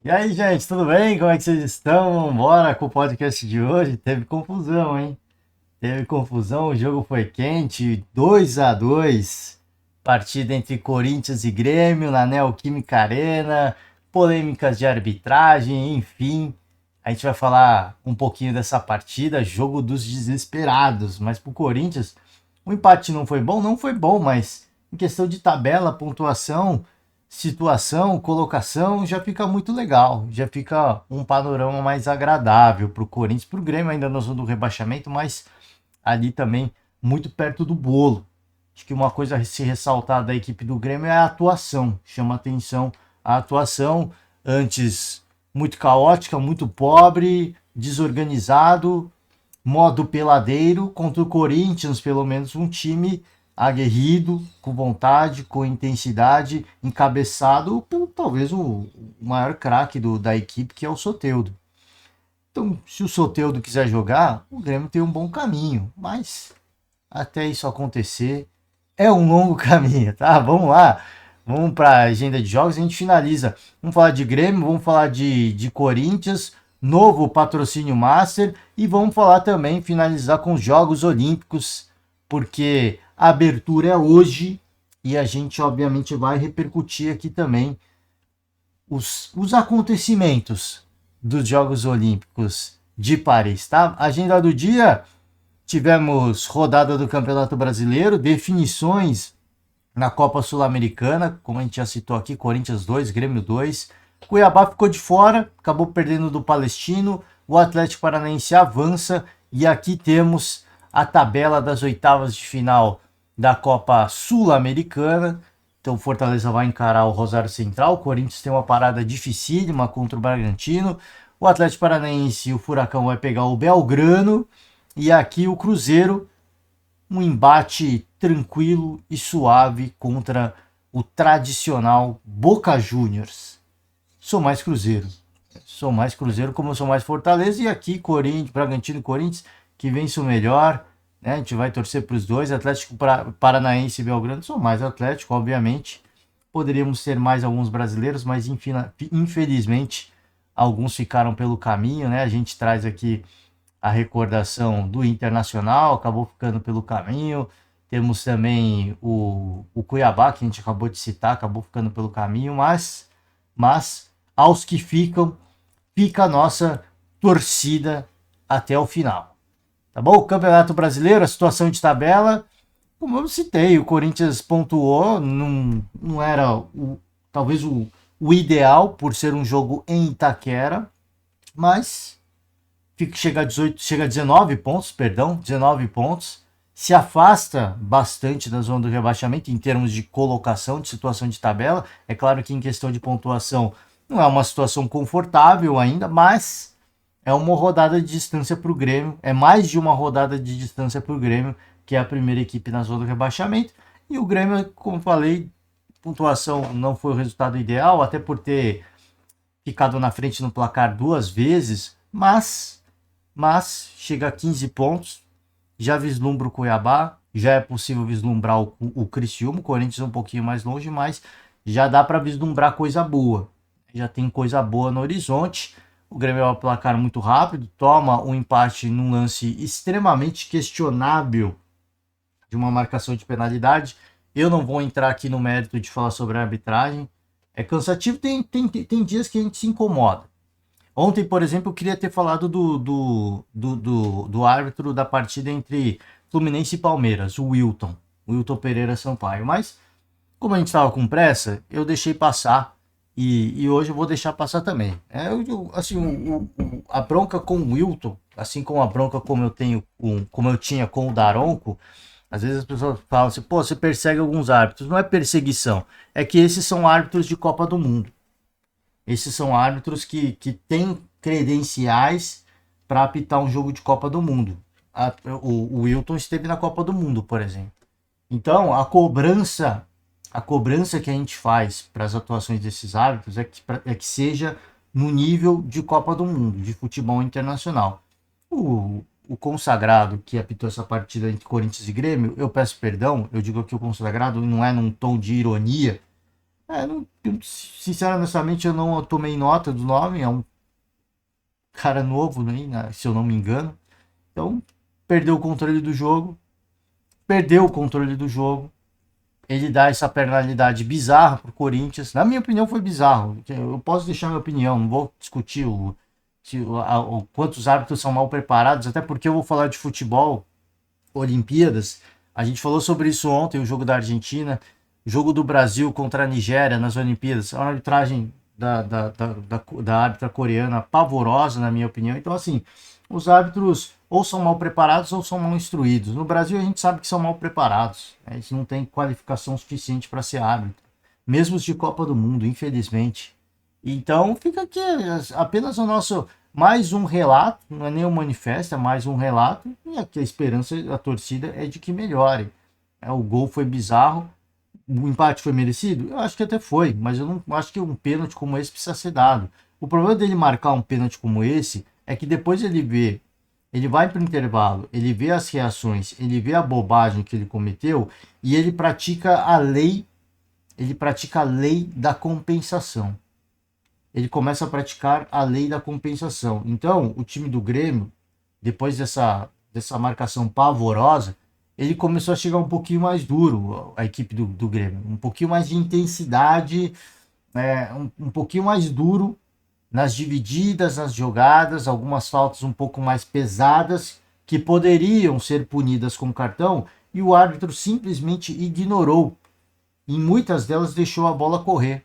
E aí, gente, tudo bem? Como é que vocês estão? Bora com o podcast de hoje. Teve confusão, hein? Teve confusão, o jogo foi quente, 2-2. Partida entre Corinthians e Grêmio na Neoquímica Arena, polêmicas de arbitragem, enfim. A gente vai falar um pouquinho dessa partida, jogo dos desesperados. Mas pro Corinthians, o empate não foi bom? Não foi bom, mas em questão de tabela, pontuação, situação, colocação, já fica muito legal. Já fica um panorama mais agradável pro Corinthians, pro Grêmio ainda na zona do rebaixamento, mas ali também muito perto do bolo. Acho que uma coisa a se ressaltar da equipe do Grêmio é a atuação. Chama atenção a atuação, antes muito caótica, muito pobre, desorganizado, modo peladeiro, contra o Corinthians, pelo menos um time aguerrido, com vontade, com intensidade, encabeçado por talvez o maior craque da equipe, que é o Soteldo. Então, se o Soteldo quiser jogar, o Grêmio tem um bom caminho, mas até isso acontecer é um longo caminho, tá? Vamos lá, vamos para a agenda de jogos, a gente finaliza. Vamos falar de Grêmio, vamos falar de Corinthians, novo patrocínio Master, e vamos falar também, finalizar com os Jogos Olímpicos, porque a abertura é hoje e a gente obviamente vai repercutir aqui também os acontecimentos dos Jogos Olímpicos de Paris, tá? Agenda do dia: tivemos rodada do Campeonato Brasileiro, definições na Copa Sul-Americana, como a gente já citou aqui, Corinthians 2, Grêmio 2. Cuiabá ficou de fora, acabou perdendo do Palestino. O Atlético Paranaense avança e aqui temos a tabela das oitavas de final da Copa Sul-Americana. Então o Fortaleza vai encarar o Rosário Central, o Corinthians tem uma parada dificílima contra o Bragantino, o Atlético Paranaense e o Furacão vai pegar o Belgrano, e aqui o Cruzeiro, um embate tranquilo e suave contra o tradicional Boca Juniors. Sou mais Cruzeiro. Sou mais Cruzeiro como eu sou mais Fortaleza. E aqui Corinthians, Bragantino e Corinthians, que vence o melhor. Né? A gente vai torcer para os dois. Atlético Paranaense e Belgrano são mais Atlético, obviamente. Poderíamos ter mais alguns brasileiros, mas infelizmente alguns ficaram pelo caminho. Né? A gente traz aqui a recordação do Internacional, acabou ficando pelo caminho. Temos também o Cuiabá, que a gente acabou de citar, acabou ficando pelo caminho, mas aos que ficam, fica a nossa torcida até o final. Tá bom? O Campeonato Brasileiro, a situação de tabela, como eu citei, o Corinthians pontuou, não era talvez o ideal por ser um jogo em Itaquera, mas chega a 18, chega a 19 pontos, perdão, 19 pontos, se afasta bastante da zona do rebaixamento em termos de colocação, de situação de tabela. É claro que em questão de pontuação não é uma situação confortável ainda, mas é uma rodada de distância para o Grêmio, é mais de uma rodada de distância para o Grêmio, que é a primeira equipe na zona do rebaixamento. E o Grêmio, como falei, pontuação não foi o resultado ideal, até por ter ficado na frente no placar duas vezes, mas chega a 15 pontos, já vislumbra o Cuiabá, já é possível vislumbrar o Criciúma, o Corinthians um pouquinho mais longe, mas já dá para vislumbrar coisa boa. Já tem coisa boa no horizonte. O Grêmio é um placar muito rápido, toma um empate num lance extremamente questionável de uma marcação de penalidade. Eu não vou entrar aqui no mérito de falar sobre a arbitragem. É cansativo, tem dias que a gente se incomoda. Ontem, por exemplo, eu queria ter falado do árbitro da partida entre Fluminense e Palmeiras, o Wilton Pereira Sampaio. Mas, como a gente estava com pressa, eu deixei passar e hoje eu vou deixar passar também. Assim, a bronca com o Wilton, assim como a bronca como eu tinha com o Daronco, às vezes as pessoas falam assim, pô, você persegue alguns árbitros. Não é perseguição, é que esses são árbitros de Copa do Mundo. Esses são árbitros que têm credenciais para apitar um jogo de Copa do Mundo. O Wilton esteve na Copa do Mundo, por exemplo. Então, a cobrança que a gente faz para as atuações desses árbitros é que seja no nível de Copa do Mundo, de futebol internacional. O consagrado que apitou essa partida entre Corinthians e Grêmio, eu peço perdão, eu digo que o consagrado não é num tom de ironia, Sinceramente, eu não tomei nota do nome. É um cara novo, né, se eu não me engano. Então, perdeu o controle do jogo. Perdeu o controle do jogo. Ele dá essa penalidade bizarra pro Corinthians. Na minha opinião, foi bizarro. Eu posso deixar minha opinião, não vou discutir o quantos árbitros são mal preparados, até porque eu vou falar de futebol, Olimpíadas. A gente falou sobre isso ontem, o jogo da Argentina, o jogo do Brasil contra a Nigéria nas Olimpíadas. A arbitragem da árbitra coreana pavorosa, na minha opinião. Então, assim, os árbitros ou são mal preparados ou são mal instruídos. No Brasil, a gente sabe que são mal preparados. Eles não têm qualificação suficiente para ser árbitro. Mesmo os de Copa do Mundo, infelizmente. Então, fica aqui apenas o nosso mais um relato, não é nem um manifesto, é mais um relato, e aqui a esperança da torcida é de que melhore. O gol foi bizarro, o empate foi merecido? Eu acho que até foi, mas eu não acho que um pênalti como esse precisa ser dado. O problema dele marcar um pênalti como esse é que depois ele vai para o intervalo, ele vê as reações, ele vê a bobagem que ele cometeu e ele pratica a lei da compensação. Ele começa a praticar a lei da compensação. Então, o time do Grêmio, depois dessa marcação pavorosa, ele começou a chegar um pouquinho mais duro, a equipe do Grêmio. Um pouquinho mais de intensidade, um pouquinho mais duro nas divididas, nas jogadas, algumas faltas um pouco mais pesadas, que poderiam ser punidas com cartão, e o árbitro simplesmente ignorou. Em muitas delas deixou a bola correr.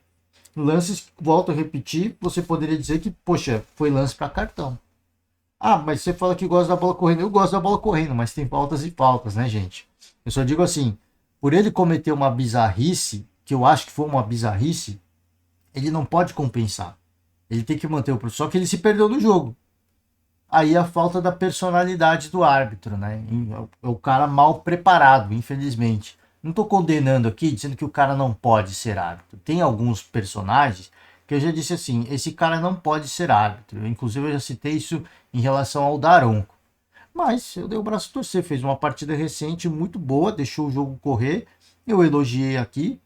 Lances, volto a repetir, você poderia dizer que, poxa, foi lance para cartão. Ah, mas você fala que gosta da bola correndo. Eu gosto da bola correndo, mas tem faltas e faltas, né, gente? Eu só digo assim, por ele cometer uma bizarrice, que eu acho que foi uma bizarrice, ele não pode compensar. Ele tem que manter o... Só que ele se perdeu no jogo. Aí a falta da personalidade do árbitro, né? É o cara mal preparado, infelizmente. Não estou condenando aqui, dizendo que o cara não pode ser árbitro. Tem alguns personagens que eu já disse assim, esse cara não pode ser árbitro. Inclusive eu já citei isso em relação ao Daronco. Mas eu dei o braço a torcer, fez uma partida recente muito boa, deixou o jogo correr. Eu elogiei aqui,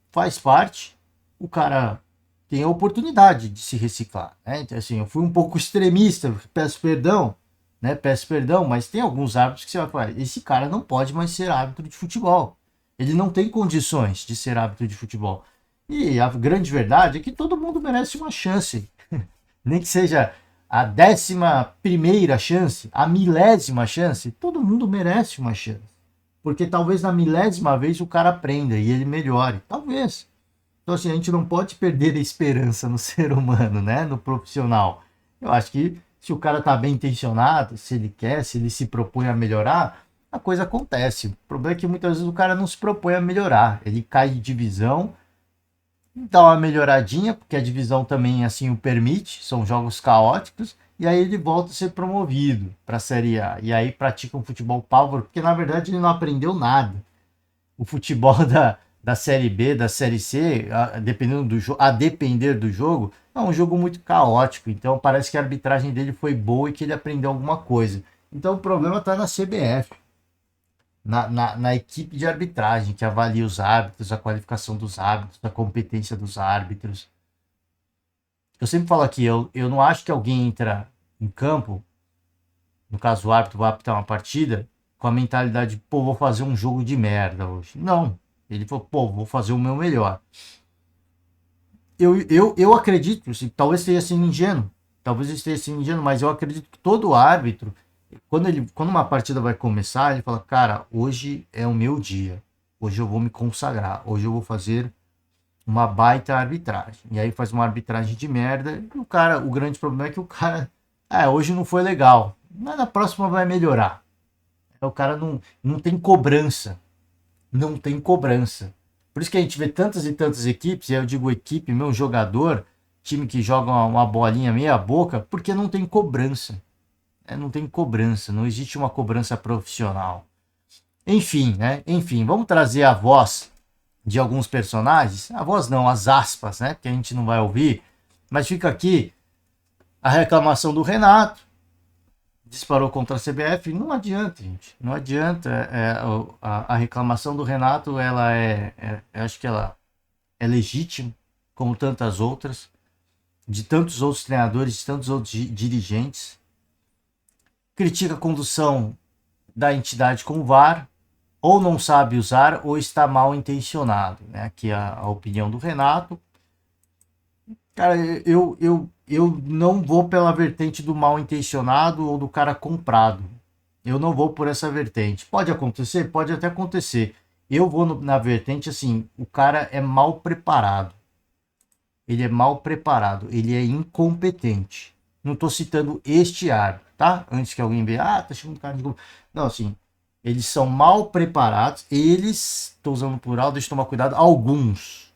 faz parte. O cara tem a oportunidade de se reciclar, né? Então, assim, eu fui um pouco extremista, peço perdão, né? Peço perdão, mas tem alguns árbitros que você vai falar, esse cara não pode mais ser árbitro de futebol. Ele não tem condições de ser árbitro de futebol. E a grande verdade é que todo mundo merece uma chance. Nem que seja a 11ª chance, a 1000ª chance, todo mundo merece uma chance. Porque talvez na 1000ª vez o cara aprenda e ele melhore. Talvez. Então, assim, a gente não pode perder a esperança no ser humano, né? No profissional. Eu acho que se o cara tá bem intencionado, se ele quer, se ele se propõe a melhorar, a coisa acontece. O problema é que muitas vezes o cara não se propõe a melhorar. Ele cai de divisão, dá uma melhoradinha, porque a divisão também assim o permite, são jogos caóticos, e aí ele volta a ser promovido para a Série A. E aí pratica um futebol pavor, porque na verdade ele não aprendeu nada. O futebol da Série B, da Série C, a depender do jogo, é um jogo muito caótico. Então parece que a arbitragem dele foi boa e que ele aprendeu alguma coisa. Então o problema está na CBF, na equipe de arbitragem, que avalia os árbitros, a qualificação dos árbitros, a competência dos árbitros. Eu sempre falo aqui, eu não acho que alguém entra em campo, no caso o árbitro vai apitar uma partida, com a mentalidade, pô, vou fazer um jogo de merda hoje. Não. Ele falou, pô, vou fazer o meu melhor. Eu acredito, assim, talvez esteja sendo ingênuo, mas eu acredito que todo árbitro, quando uma partida vai começar, ele fala, cara, hoje é o meu dia, hoje eu vou me consagrar, hoje eu vou fazer uma baita arbitragem. E aí faz uma arbitragem de merda, e o grande problema é que o cara, hoje não foi legal, mas na próxima vai melhorar. O cara não tem cobrança. Não tem cobrança. Por isso que a gente vê tantas e tantas equipes, e eu digo equipe, meu jogador, time que joga uma bolinha meia boca, porque não tem cobrança. Não tem cobrança, não existe uma cobrança profissional. Enfim, né? Enfim, vamos trazer a voz de alguns personagens. A voz não, as aspas, né? Que a gente não vai ouvir. Mas fica aqui a reclamação do Renato. Disparou contra a CBF, não adianta, gente. Não adianta. A reclamação do Renato, ela acho que ela é legítimo, como tantas outras, de tantos outros treinadores, de tantos outros dirigentes. Critica a condução da entidade com o VAR, ou não sabe usar, ou está mal intencionado, né? Aqui a opinião do Renato. Cara, eu não vou pela vertente do mal intencionado ou do cara comprado. Eu não vou por essa vertente. Pode acontecer? Pode até acontecer. Eu vou na vertente assim, o cara é mal preparado. Ele é mal preparado, ele é incompetente. Não estou citando este árbitro, tá? Antes que alguém veja, tá chamando o cara de... Não, assim, eles são mal preparados, eles, estou usando o plural, deixa eu tomar cuidado, alguns,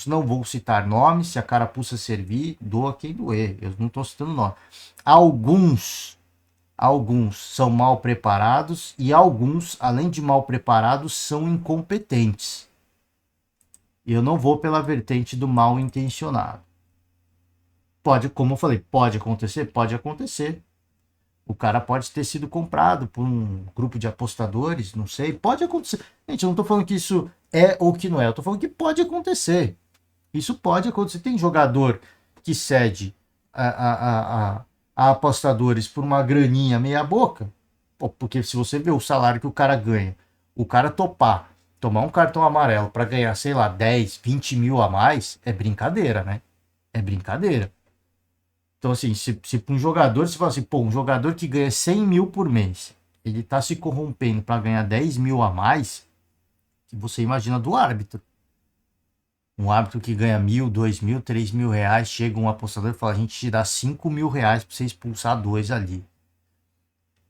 não vou citar nomes, se a carapuça servir, doa quem doer, eu não estou citando nome. Alguns são mal preparados e alguns, além de mal preparados, são incompetentes. Eu não vou pela vertente do mal intencionado. Pode, como eu falei, pode acontecer? Pode acontecer. O cara pode ter sido comprado por um grupo de apostadores, não sei. Pode acontecer. Gente, eu não tô falando que isso é ou que não é. Eu tô falando que pode acontecer. Isso pode acontecer. Tem jogador que cede a apostadores por uma graninha meia boca. Porque se você vê o salário que o cara ganha, o cara tomar um cartão amarelo para ganhar, sei lá, 10, 20 mil a mais, é brincadeira, né? É brincadeira. Então, assim, se para um jogador, você fala assim, pô, um jogador que ganha 100 mil por mês, ele tá se corrompendo para ganhar 10 mil a mais, que você imagina do árbitro. Um árbitro que ganha 1.000, 2.000, 3.000 reais, chega um apostador e fala, a gente te dá 5 mil reais para você expulsar dois ali.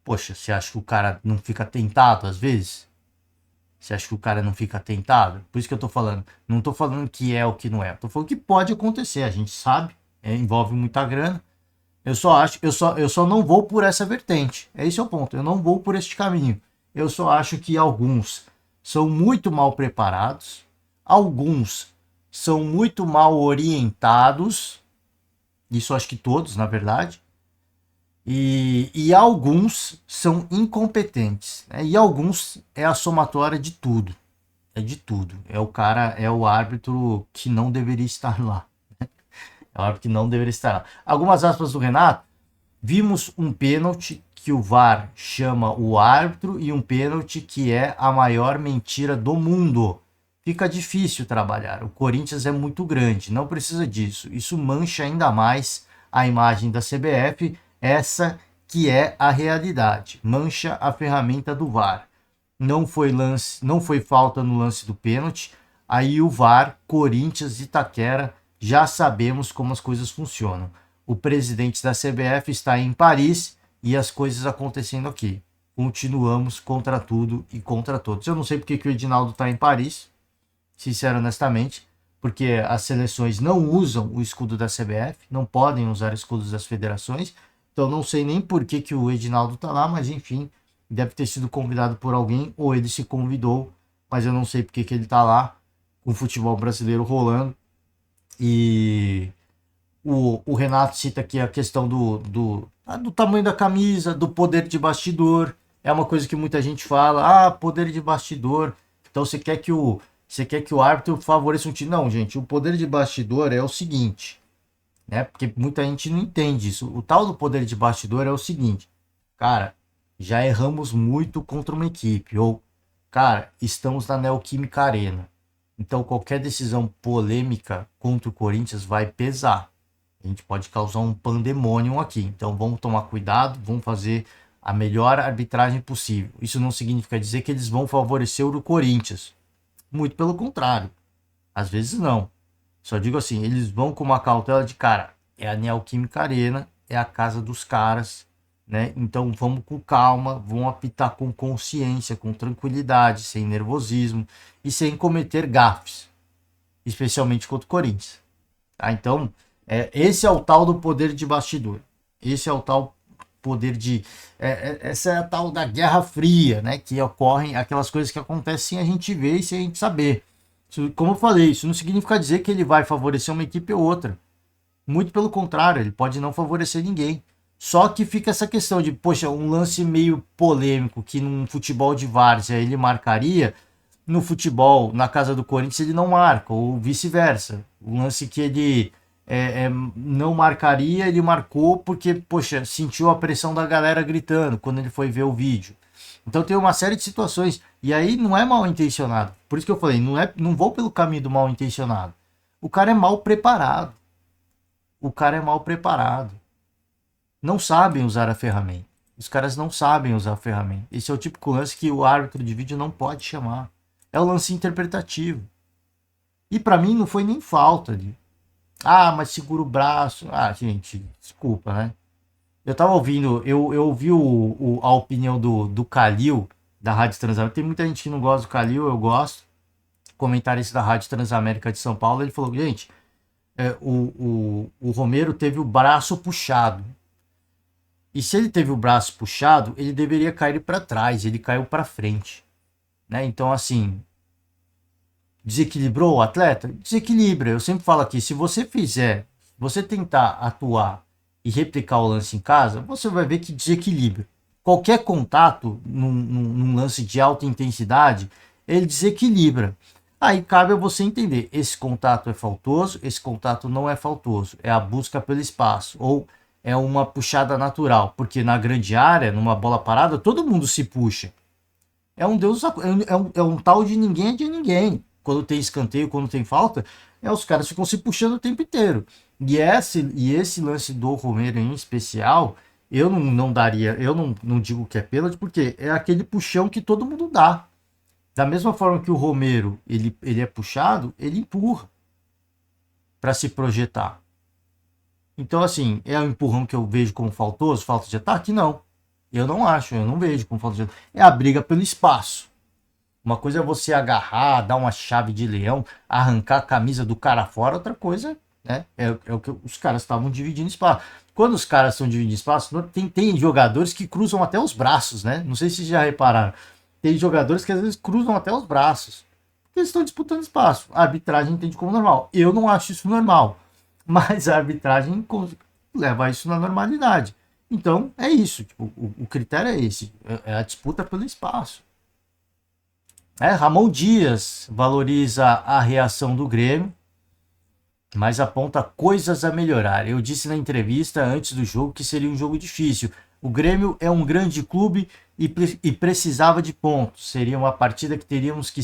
Poxa, você acha que o cara não fica tentado às vezes? Você acha que o cara não fica tentado? Por isso que eu tô falando. Não tô falando que é ou que não é. Tô falando que pode acontecer. A gente sabe. Envolve muita grana. Eu só não vou por essa vertente. Esse é o ponto. Eu não vou por este caminho. Eu só acho que alguns são muito mal preparados. Alguns são muito mal orientados. Isso acho que todos, na verdade. E alguns são incompetentes, né? E alguns é a somatória de tudo. É de tudo. É o árbitro que não deveria estar lá. É o árbitro que não deveria estar lá. Algumas aspas do Renato. Vimos um pênalti que o VAR chama o árbitro e um pênalti que é a maior mentira do mundo. Fica difícil trabalhar. O Corinthians é muito grande. Não precisa disso. Isso mancha ainda mais a imagem da CBF. Essa que é a realidade. Mancha a ferramenta do VAR. Não foi falta no lance do pênalti. Aí o VAR, Corinthians e Itaquera, já sabemos como as coisas funcionam. O presidente da CBF está em Paris e as coisas acontecendo aqui. Continuamos contra tudo e contra todos. Eu não sei porque que o Edinaldo está em Paris, sincero honestamente, porque as seleções não usam o escudo da CBF, não podem usar escudos das federações. Então não sei nem por que o Edinaldo tá lá, mas enfim, deve ter sido convidado por alguém, ou ele se convidou, mas eu não sei por que ele tá lá, com o futebol brasileiro rolando. E o Renato cita aqui a questão do tamanho da camisa, do poder de bastidor. É uma coisa que muita gente fala, poder de bastidor. Então você quer que o árbitro favoreça um time. Não, gente, o poder de bastidor é o seguinte, né? Porque muita gente não entende isso. O tal do poder de bastidor é o seguinte, cara, já erramos muito contra uma equipe, ou, cara, estamos na Neoquímica Arena. Então qualquer decisão polêmica contra o Corinthians vai pesar. A gente pode causar um pandemônio aqui. Então vamos tomar cuidado, vamos fazer a melhor arbitragem possível. Isso não significa dizer que eles vão favorecer o Corinthians. Muito pelo contrário. Às vezes não. Só digo assim, eles vão com uma cautela de, cara, é a Neoquímica Arena, é a casa dos caras, né? Então vamos com calma, vamos apitar com consciência, com tranquilidade, sem nervosismo e sem cometer gafes, especialmente contra o Corinthians. Tá? Então, esse é o tal do poder de bastidor. Esse é o tal poder de... essa é a tal da Guerra Fria, né? Que ocorrem aquelas coisas que acontecem sem a gente ver e sem a gente saber. Como eu falei, isso não significa dizer que ele vai favorecer uma equipe ou outra. Muito pelo contrário, ele pode não favorecer ninguém. Só que fica essa questão de, poxa, um lance meio polêmico que num futebol de várzea ele marcaria, no futebol, na casa do Corinthians, ele não marca, ou vice-versa. O lance que ele não marcaria, ele marcou porque, poxa, sentiu a pressão da galera gritando quando ele foi ver o vídeo. Então tem uma série de situações, e aí não é mal intencionado. Por isso que eu falei, não vou pelo caminho do mal intencionado. O cara é mal preparado. O cara é mal preparado. Não sabem usar a ferramenta. Os caras não sabem usar a ferramenta. Esse é o típico lance que o árbitro de vídeo não pode chamar. É o lance interpretativo. E pra mim não foi nem falta de... Ah, mas segura o braço. Ah, gente, desculpa, né? Eu tava ouvindo, eu ouvi a opinião do Calil, da Rádio Transamérica. Tem muita gente que não gosta do Calil, eu gosto. Comentarista da Rádio Transamérica de São Paulo, ele falou, gente, o Romero teve o braço puxado. E se ele teve o braço puxado, ele deveria cair para trás, ele caiu para frente. Né? Então, assim, desequilibrou o atleta? Desequilibra. Eu sempre falo aqui, se você você tentar atuar e replicar o lance em casa, você vai ver que desequilibra. Qualquer contato num lance de alta intensidade, ele desequilibra. Aí cabe a você entender, esse contato é faltoso, esse contato não é faltoso. É a busca pelo espaço, ou é uma puxada natural, porque na grande área, numa bola parada, todo mundo se puxa. É um Deus, é um tal de ninguém é de ninguém. Quando tem escanteio, quando tem falta, os caras ficam se puxando o tempo inteiro. E esse lance do Romero em especial, eu não daria, eu não digo que é pênalti, porque é aquele puxão que todo mundo dá. Da mesma forma que o Romero, ele é puxado, ele empurra para se projetar. Então, assim, é um empurrão que eu vejo como faltoso, falta de ataque? Não. Eu não acho, eu não vejo como falta de ataque. É a briga pelo espaço. Uma coisa é você agarrar, dar uma chave de leão, arrancar a camisa do cara fora, outra coisa, né? É o que os caras estavam dividindo espaço. Quando os caras estão dividindo espaço, tem jogadores que cruzam até os braços, né? Não sei se vocês já repararam. Tem jogadores que às vezes cruzam até os braços. Porque eles estão disputando espaço. A arbitragem entende como normal. Eu não acho isso normal. Mas a arbitragem leva isso na normalidade. Então, é isso. Tipo, o critério é esse. É a disputa pelo espaço. Ramon Dias valoriza a reação do Grêmio, mas aponta coisas a melhorar. Eu disse na entrevista antes do jogo que seria um jogo difícil. O Grêmio é um grande clube e precisava de pontos. Seria uma partida que teríamos que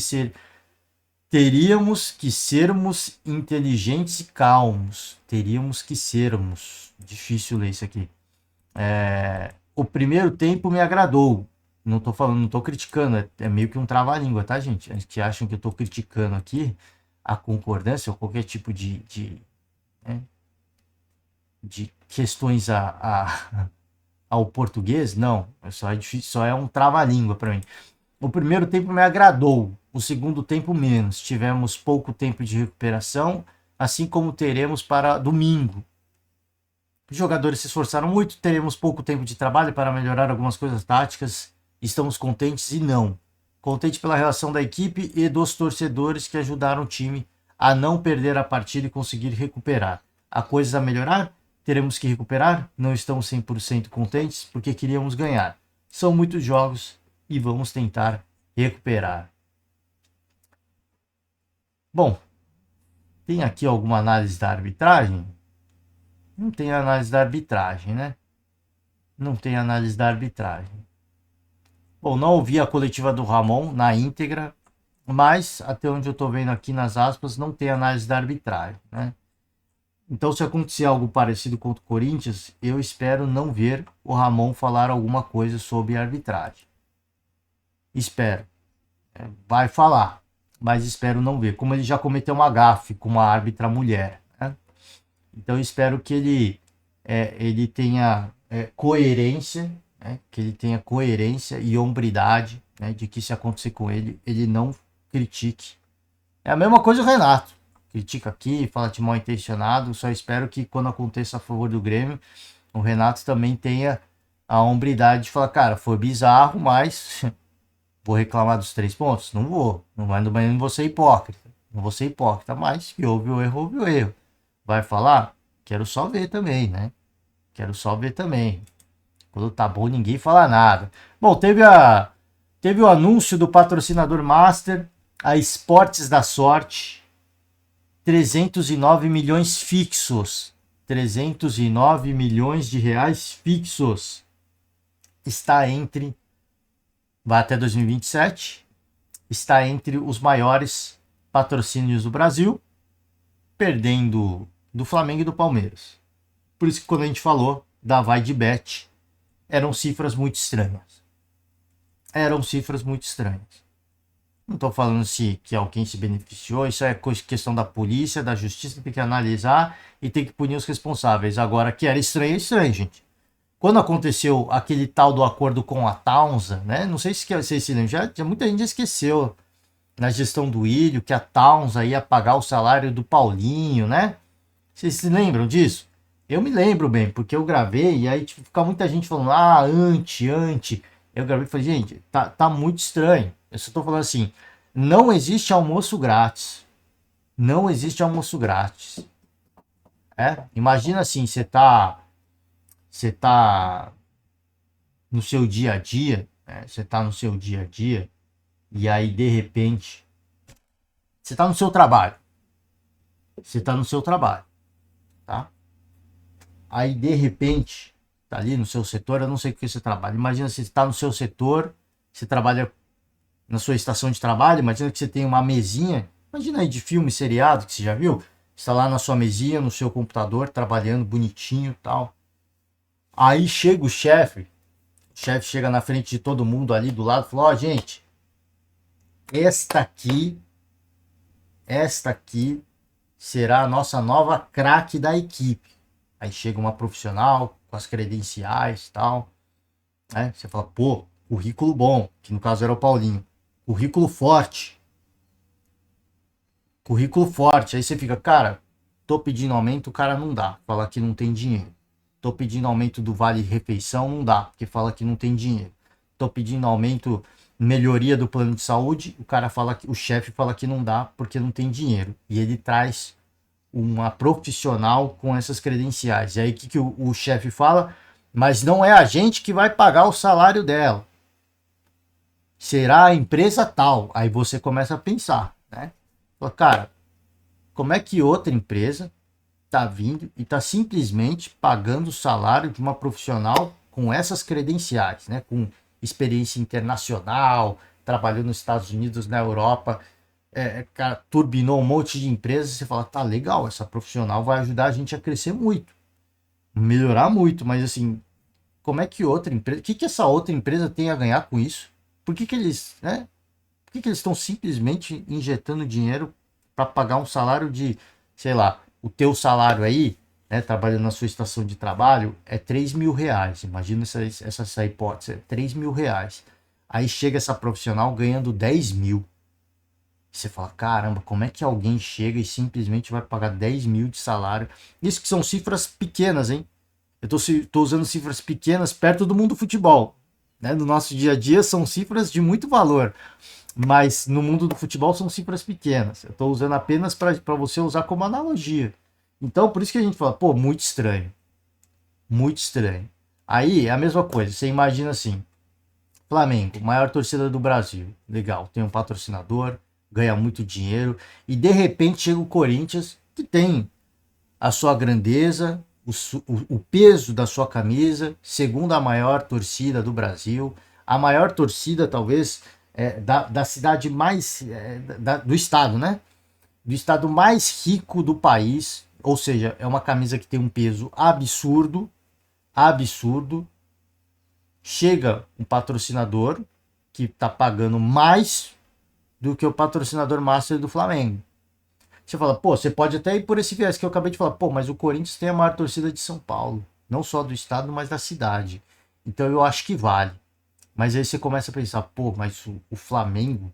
sermos inteligentes e calmos. Teríamos que sermos. Difícil ler isso aqui. O primeiro tempo me agradou. Não tô falando, não tô criticando. É meio que um trava-língua, tá, gente? As que acham que eu tô criticando aqui a concordância ou qualquer tipo de questões ao português, não. Só é um trava-língua para mim. O primeiro tempo me agradou, o segundo tempo menos. Tivemos pouco tempo de recuperação, assim como teremos para domingo. Os jogadores se esforçaram muito, teremos pouco tempo de trabalho para melhorar algumas coisas táticas. Estamos contentes e não. Contente pela relação da equipe e dos torcedores que ajudaram o time a não perder a partida e conseguir recuperar. Há coisas a melhorar? Teremos que recuperar? Não estamos 100% contentes porque queríamos ganhar. São muitos jogos e vamos tentar recuperar. Bom, tem aqui alguma análise da arbitragem? Não tem análise da arbitragem, né? Não tem análise da arbitragem. Bom, não ouvi a coletiva do Ramon na íntegra, mas até onde eu estou vendo aqui nas aspas, não tem análise da arbitragem, né? Então, se acontecer algo parecido contra o Corinthians, eu espero não ver o Ramon falar alguma coisa sobre a arbitragem. Espero. Vai falar, mas espero não ver. Como ele já cometeu uma gafe com uma árbitra mulher, né? Então, eu espero que ele tenha coerência, né? Que ele tenha coerência e hombridade, né? De que se acontecer com ele, ele não critique. É a mesma coisa o Renato. Critica aqui, fala de mal intencionado. Só espero que quando aconteça a favor do Grêmio, o Renato também tenha a hombridade de falar, cara, foi bizarro, mas vou reclamar dos 3 pontos? Não vou. Não vou ser hipócrita. Não vou ser hipócrita, mas que houve o erro, houve o erro. Vai falar? Quero só ver também, né? Quero só ver também. Quando tá bom, ninguém fala nada. Bom, teve o anúncio do patrocinador Master. A Esportes da Sorte, 309 milhões fixos. 309 milhões de reais fixos. Está entre, vai até 2027, está entre os maiores patrocínios do Brasil, perdendo do Flamengo e do Palmeiras. Por isso que quando a gente falou da Vai de Bet, eram cifras muito estranhas. Eram cifras muito estranhas. Não estou falando se que alguém se beneficiou, isso é questão da polícia, da justiça, tem que analisar e tem que punir os responsáveis. Agora, que era estranho, é estranho, gente. Quando aconteceu aquele tal do acordo com a Taunsa, né? Não sei se vocês se lembram, já muita gente já esqueceu na gestão do Ilho que a Taunsa ia pagar o salário do Paulinho, né? Vocês se lembram disso? Eu me lembro bem, porque eu gravei e aí tipo, fica muita gente falando, anti. Eu gravei e falei, gente, tá muito estranho. Eu só tô falando assim, não existe almoço grátis. Não existe almoço grátis. Imagina assim, você tá no seu dia a dia, né? Você tá no seu dia a dia e aí de repente você tá no seu trabalho. Você tá no seu trabalho, tá? Aí de repente, tá ali no seu setor, eu não sei o que você trabalha. Imagina se você tá no seu setor, você trabalha na sua estação de trabalho, imagina que você tem uma mesinha, imagina aí de filme, seriado, que você já viu, você tá lá na sua mesinha, no seu computador, trabalhando bonitinho e tal. Aí chega o chefe chega na frente de todo mundo ali do lado e fala, gente, esta aqui será a nossa nova craque da equipe. Aí chega uma profissional com as credenciais e tal, né? Você fala, pô, currículo bom, que no caso era o Paulinho. Currículo forte. Aí você fica, cara, tô pedindo aumento, o cara não dá. Fala que não tem dinheiro. Tô pedindo aumento do Vale Refeição, não dá, porque fala que não tem dinheiro. Tô pedindo aumento, melhoria do plano de saúde, o chefe fala que não dá porque não tem dinheiro. E ele traz uma profissional com essas credenciais. E aí o que o chefe fala? Mas não é a gente que vai pagar o salário dela. Será a empresa tal. Aí você começa a pensar, né? Fala, cara, como é que outra empresa tá vindo e tá simplesmente pagando o salário de uma profissional com essas credenciais, né? Com experiência internacional, trabalhou nos Estados Unidos, na Europa, cara, turbinou um monte de empresas, você fala, tá legal, essa profissional vai ajudar a gente a crescer muito, melhorar muito, mas assim, como é que outra empresa, o que essa outra empresa tem a ganhar com isso? Por que eles, né? Por que eles estão simplesmente injetando dinheiro para pagar um salário de, sei lá, o teu salário aí, né, trabalhando na sua estação de trabalho, é 3 mil reais. Imagina essa hipótese, é 3 mil reais. Aí chega essa profissional ganhando 10 mil. Você fala, caramba, como é que alguém chega e simplesmente vai pagar 10 mil de salário? Isso que são cifras pequenas, hein? Eu tô usando cifras pequenas perto do mundo do futebol. Né? No nosso dia a dia são cifras de muito valor. Mas no mundo do futebol são cifras pequenas. Eu estou usando apenas para você usar como analogia. Então, por isso que a gente fala, pô, muito estranho. Muito estranho. Aí é a mesma coisa. Você imagina assim: Flamengo, maior torcida do Brasil. Legal, tem um patrocinador, ganha muito dinheiro. E de repente chega o Corinthians, que tem a sua grandeza, o peso da sua camisa, segunda maior torcida do Brasil. A maior torcida, talvez da cidade mais do estado, né? Do estado mais rico do país, ou seja, é uma camisa que tem um peso absurdo. Chega um patrocinador que está pagando mais do que o patrocinador master do Flamengo. Você fala, pô, você pode até ir por esse viés que eu acabei de falar, pô, mas o Corinthians tem a maior torcida de São Paulo, não só do estado, mas da cidade. Então eu acho que vale. Mas aí você começa a pensar, pô, mas o Flamengo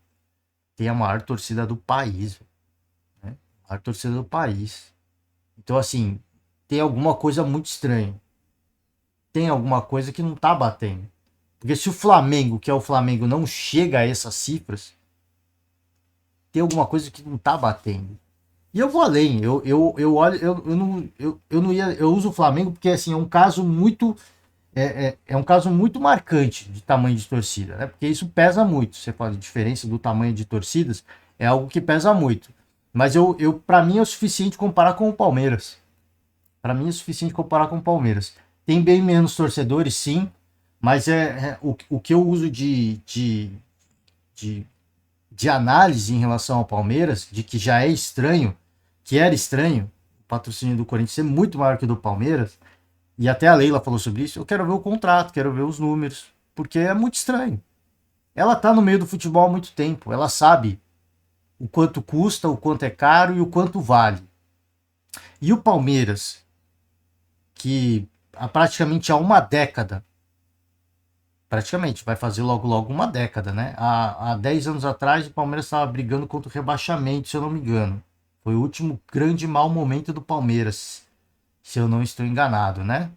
tem a maior torcida do país, né? A maior torcida do país. Então, assim, tem alguma coisa muito estranha. Tem alguma coisa que não tá batendo. Porque se o Flamengo, que é o Flamengo, não chega a essas cifras, tem alguma coisa que não tá batendo. E eu vou além, eu olho, eu não ia, eu uso o Flamengo porque assim, é um caso muito é um caso muito marcante de tamanho de torcida, né? Porque isso pesa muito. Você fala de diferença do tamanho de torcidas, É algo que pesa muito. Mas para mim é o suficiente comparar com o Palmeiras. Para mim é o suficiente comparar com o Palmeiras. Tem bem menos torcedores, sim, mas o que eu uso de, de análise em relação ao Palmeiras, de que já é estranho, que era estranho, o patrocínio do Corinthians ser muito maior que o do Palmeiras, e até a Leila falou sobre isso, eu quero ver o contrato, quero ver os números, porque é muito estranho. Ela tá no meio do futebol há muito tempo, ela sabe o quanto custa, o quanto é caro e o quanto vale. E o Palmeiras, que há praticamente há uma década, praticamente, vai fazer logo logo uma década, né? Há 10 anos atrás o Palmeiras estava brigando contra o rebaixamento, se eu não me engano. Foi o último grande mau momento do Palmeiras, se eu não estou enganado, né?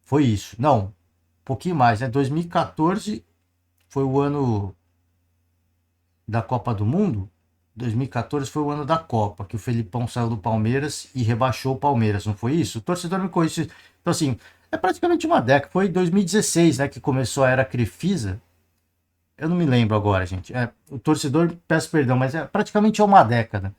Foi isso. Não, um pouquinho mais, né? 2014 foi o ano da Copa do Mundo. 2014 foi o ano da Copa, que o Felipão saiu do Palmeiras e rebaixou o Palmeiras, não foi isso? O torcedor me conhece. Então, assim, é praticamente uma década. Foi em 2016, né, que começou a era Crefisa. Eu não me lembro agora, gente. O torcedor, peço perdão, mas é praticamente uma década.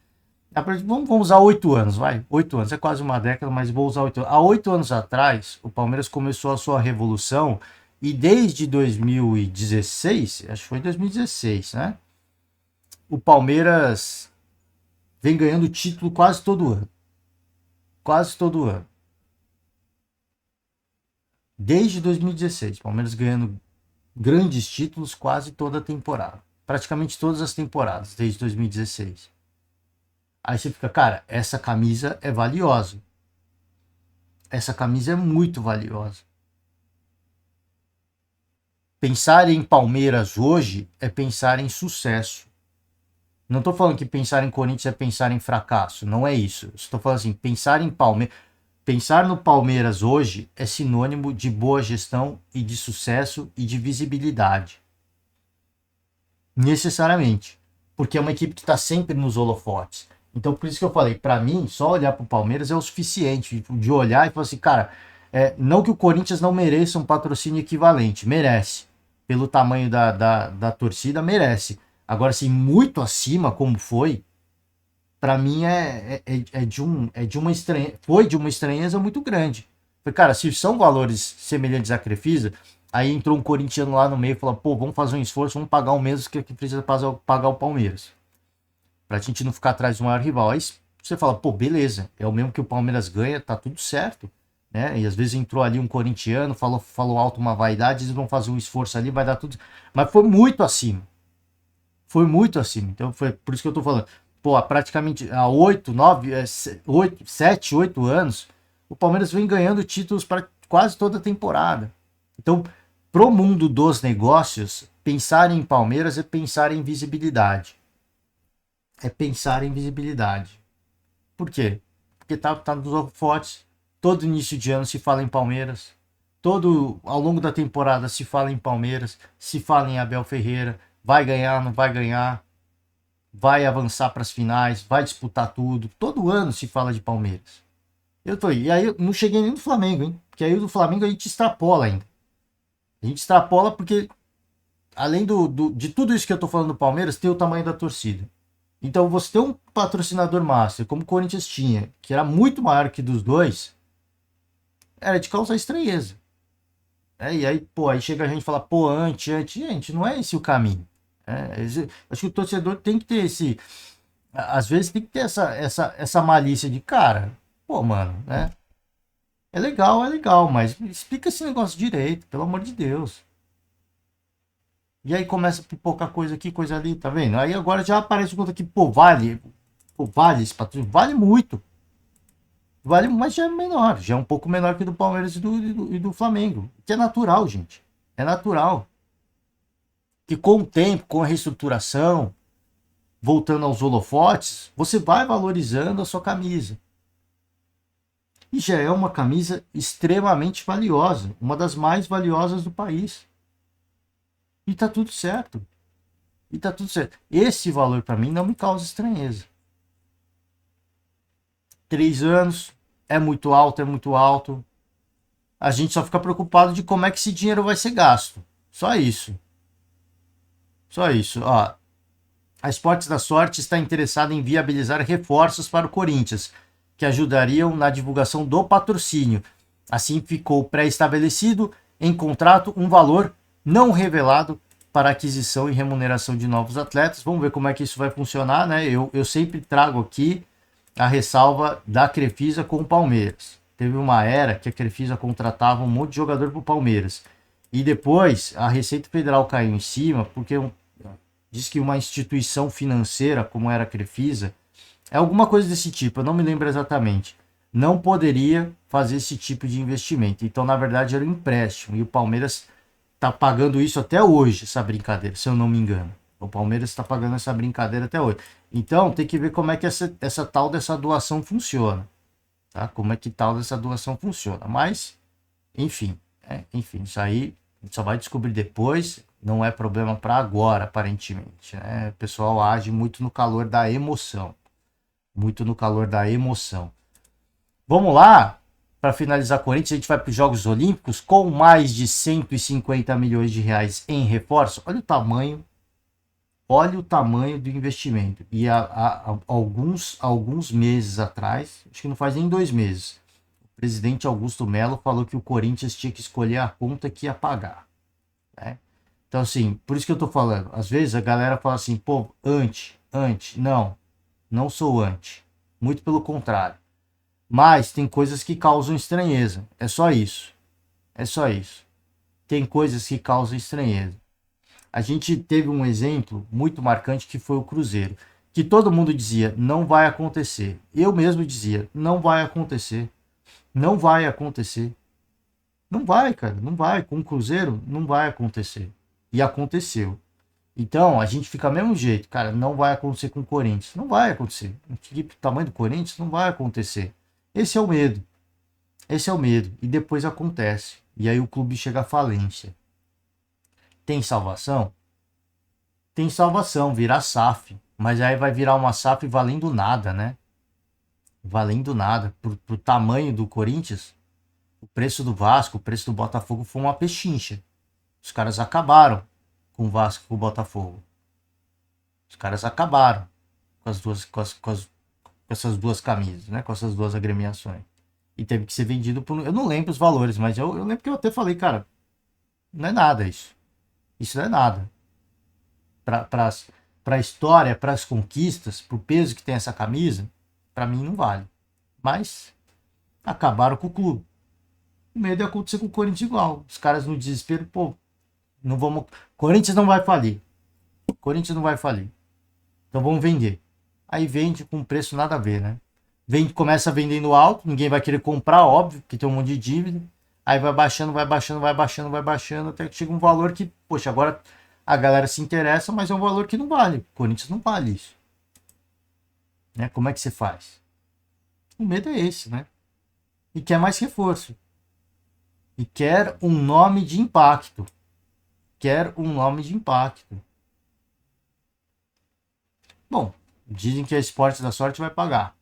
Vamos usar 8 anos, vai. 8 anos, é quase uma década, mas vou usar 8 anos. Há 8 anos atrás, o Palmeiras começou a sua revolução e desde 2016, acho que foi 2016, né? O Palmeiras vem ganhando título quase todo ano. Quase todo ano. Desde 2016, o Palmeiras ganhando grandes títulos quase toda a temporada. Praticamente todas as temporadas, desde 2016. Aí você fica, cara, essa camisa é valiosa. Essa camisa é muito valiosa. Pensar em Palmeiras hoje é pensar em sucesso. Não estou falando que pensar em Corinthians é pensar em fracasso. Não é isso. Estou falando assim, pensar em Palmeiras. Pensar no Palmeiras hoje é sinônimo de boa gestão e de sucesso e de visibilidade. Necessariamente. Porque é uma equipe que está sempre nos holofotes. Então, por isso que eu falei, para mim, só olhar para o Palmeiras é o suficiente de olhar e falar assim, cara, não que o Corinthians não mereça um patrocínio equivalente, merece. Pelo tamanho da torcida, merece. Agora, assim, muito acima, como foi, para mim foi de uma estranheza muito grande. Falei, cara, se são valores semelhantes à Crefisa, aí entrou um corintiano lá no meio e falou, pô, vamos fazer um esforço, vamos pagar o mesmo que precisa pagar o Palmeiras. Pra gente não ficar atrás do maior rival. Aí você fala, pô, beleza, é o mesmo que o Palmeiras ganha, tá tudo certo. Né? E às vezes entrou ali um corintiano, falou alto uma vaidade, eles vão fazer um esforço ali, vai dar tudo. Mas foi muito acima. Foi muito acima. Então foi por isso que eu tô falando. Pô, praticamente há 8, 9, 8, 7, 8 anos, o Palmeiras vem ganhando títulos para quase toda a temporada. Então, pro mundo dos negócios, pensar em Palmeiras é pensar em visibilidade. É pensar em visibilidade. Por quê? Porque tá nos holofotes. Todo início de ano se fala em Palmeiras. Ao longo da temporada se fala em Palmeiras, se fala em Abel Ferreira, vai ganhar, não vai ganhar, vai avançar para as finais, vai disputar tudo. Todo ano se fala de Palmeiras. E aí eu não cheguei nem no Flamengo, hein? Porque aí do Flamengo a gente extrapola ainda. A gente extrapola porque, além de tudo isso que eu tô falando do Palmeiras, tem o tamanho da torcida. Então você tem um patrocinador master, como o Corinthians tinha, que era muito maior que dos dois, era de causar estranheza. E aí, pô, aí chega a gente e fala, pô, gente, não é esse o caminho. Acho que o torcedor tem que ter às vezes tem que ter essa malícia de, cara, pô, mano, né? É legal, mas explica esse negócio direito, pelo amor de Deus. E aí começa a pipocar coisa aqui, coisa ali, tá vendo? Aí agora já aparece conta que, pô, vale esse patrocínio, vale muito. Vale, mas já é menor, já é um pouco menor que do Palmeiras e do Flamengo. Que é natural, gente. É natural. Que com o tempo, com a reestruturação, voltando aos holofotes, você vai valorizando a sua camisa. E já é uma camisa extremamente valiosa, uma das mais valiosas do país. E tá tudo certo. E tá tudo certo. Esse valor para mim não me causa estranheza. 3 anos é muito alto, é muito alto. A gente só fica preocupado de como é que esse dinheiro vai ser gasto. Só isso. Só isso. Ó, A Esportes da Sorte está interessada em viabilizar reforços para o Corinthians, que ajudariam na divulgação do patrocínio. Assim ficou pré-estabelecido em contrato um valor não revelado para aquisição e remuneração de novos atletas. Vamos ver como é que isso vai funcionar, né? Eu sempre trago aqui a ressalva da Crefisa com o Palmeiras. Teve uma era que a Crefisa contratava um monte de jogador para o Palmeiras. E depois a Receita Federal caiu em cima, porque diz que uma instituição financeira, como era a Crefisa, é alguma coisa desse tipo, eu não me lembro exatamente, não poderia fazer esse tipo de investimento. Então, na verdade, era um empréstimo. E o Palmeiras está pagando isso até hoje, essa brincadeira, se eu não me engano. O Palmeiras está pagando essa brincadeira até hoje. Então, tem que ver como é que essa tal dessa doação funciona. Tá? Como é que tal dessa doação funciona. Mas, enfim, enfim, isso aí a gente só vai descobrir depois. Não é problema para agora, aparentemente. Né? O pessoal age muito no calor da emoção. Muito no calor da emoção. Vamos lá? Para finalizar Corinthians, a gente vai para os Jogos Olímpicos com mais de 150 milhões de reais em reforço. Olha o tamanho do investimento. E há alguns meses atrás, acho que não faz nem 2 meses, o presidente Augusto Melo falou que o Corinthians tinha que escolher a conta que ia pagar. Né? Então, assim, por isso que eu tô falando. Às vezes a galera fala assim, pô, anti. Não sou anti. Muito pelo contrário. Mas tem coisas que causam estranheza. É só isso. É só isso. Tem coisas que causam estranheza. A gente teve um exemplo muito marcante que foi o Cruzeiro. Que todo mundo dizia, não vai acontecer. Eu mesmo dizia, não vai acontecer. Não vai acontecer. Não vai, cara. Não vai. Com o Cruzeiro, não vai acontecer. E aconteceu. Então, a gente fica do mesmo jeito. Cara, não vai acontecer com o Corinthians. Não vai acontecer. O tamanho do Corinthians não vai acontecer. Esse é o medo. Esse é o medo. E depois acontece. E aí o clube chega à falência. Tem salvação? Tem salvação, virar SAF. Mas aí vai virar uma SAF valendo nada, né? Valendo nada. Pro tamanho do Corinthians, o preço do Vasco, o preço do Botafogo foi uma pechincha. Os caras acabaram com o Vasco e com o Botafogo. Os caras acabaram com as duas, com essas duas camisas, né? Com essas duas agremiações. E teve que ser vendido por. Eu não lembro os valores, mas eu lembro que eu até falei, cara, não é nada isso. Isso não é nada. Para a história, para as conquistas, para o peso que tem essa camisa, para mim não vale. Mas acabaram com o clube. O medo é acontecer com o Corinthians igual. Os caras no desespero, pô, não vamos. Corinthians não vai falir. Corinthians não vai falir. Então vamos vender. Aí vende com preço nada a ver, né? Vende, começa vendendo alto, ninguém vai querer comprar, óbvio, porque tem um monte de dívida. Aí vai baixando, até que chega um valor que, poxa, agora a galera se interessa, mas é um valor que não vale. O Corinthians não vale isso. Né? Como é que você faz? O medo é esse, né? E quer mais reforço. E quer um nome de impacto. Bom, dizem que a Esportes da Sorte vai pagar.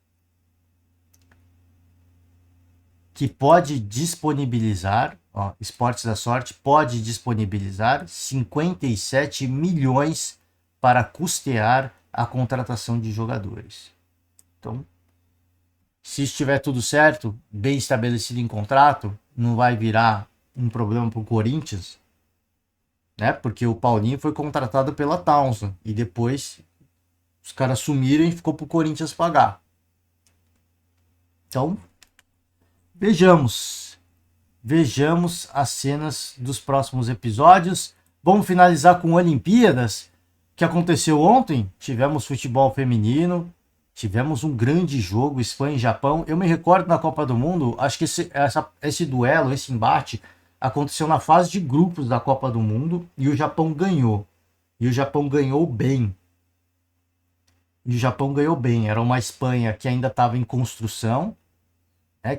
Que pode disponibilizar, Esportes da Sorte pode disponibilizar 57 milhões para custear a contratação de jogadores. Então, se estiver tudo certo, bem estabelecido em contrato, não vai virar um problema para o Corinthians, né? Porque o Paulinho foi contratado pela Townsend e depois os caras sumiram e ficou para o Corinthians pagar. Então, vejamos as cenas dos próximos episódios. Vamos finalizar com Olimpíadas, que aconteceu ontem. Tivemos futebol feminino, tivemos um grande jogo, Espanha e Japão. Eu me recordo na Copa do Mundo, acho que esse duelo, esse embate, aconteceu na fase de grupos da Copa do Mundo e o Japão ganhou. E o Japão ganhou bem. Era uma Espanha que ainda estava em construção,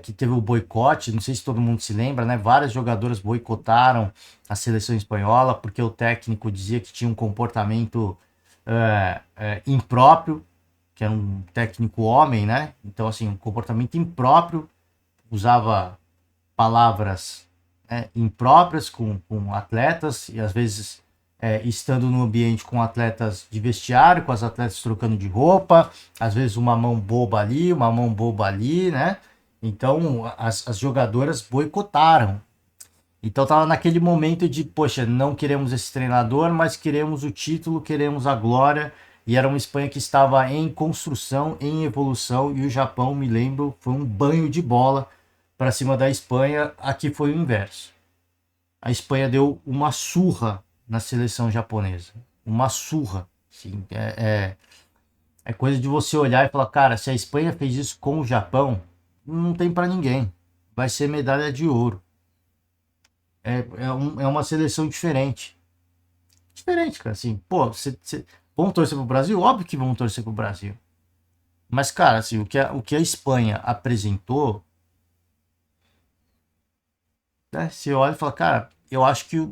que teve o boicote, não sei se todo mundo se lembra, né? Várias jogadoras boicotaram a seleção espanhola porque o técnico dizia que tinha um comportamento impróprio, que era um técnico homem, né? Então, assim, um comportamento impróprio, usava palavras impróprias com atletas e às vezes estando no ambiente com atletas de vestiário, com as atletas trocando de roupa, às vezes uma mão boba ali, uma mão boba ali, né? Então as jogadoras boicotaram. Então tava naquele momento de, poxa, não queremos esse treinador, mas queremos o título, queremos a glória. E era uma Espanha que estava em construção, em evolução, e o Japão, me lembro, foi um banho de bola para cima da Espanha. Aqui foi o inverso. A Espanha deu uma surra na seleção japonesa. Uma surra. Sim, é coisa de você olhar e falar, cara, se a Espanha fez isso com o Japão, não tem para ninguém. Vai ser medalha de ouro. É uma seleção diferente. Diferente, cara. Assim, pô, vão torcer pro Brasil? Óbvio que vão torcer pro Brasil. Mas, cara, assim, o que a Espanha apresentou, né, você olha e fala, cara, eu acho que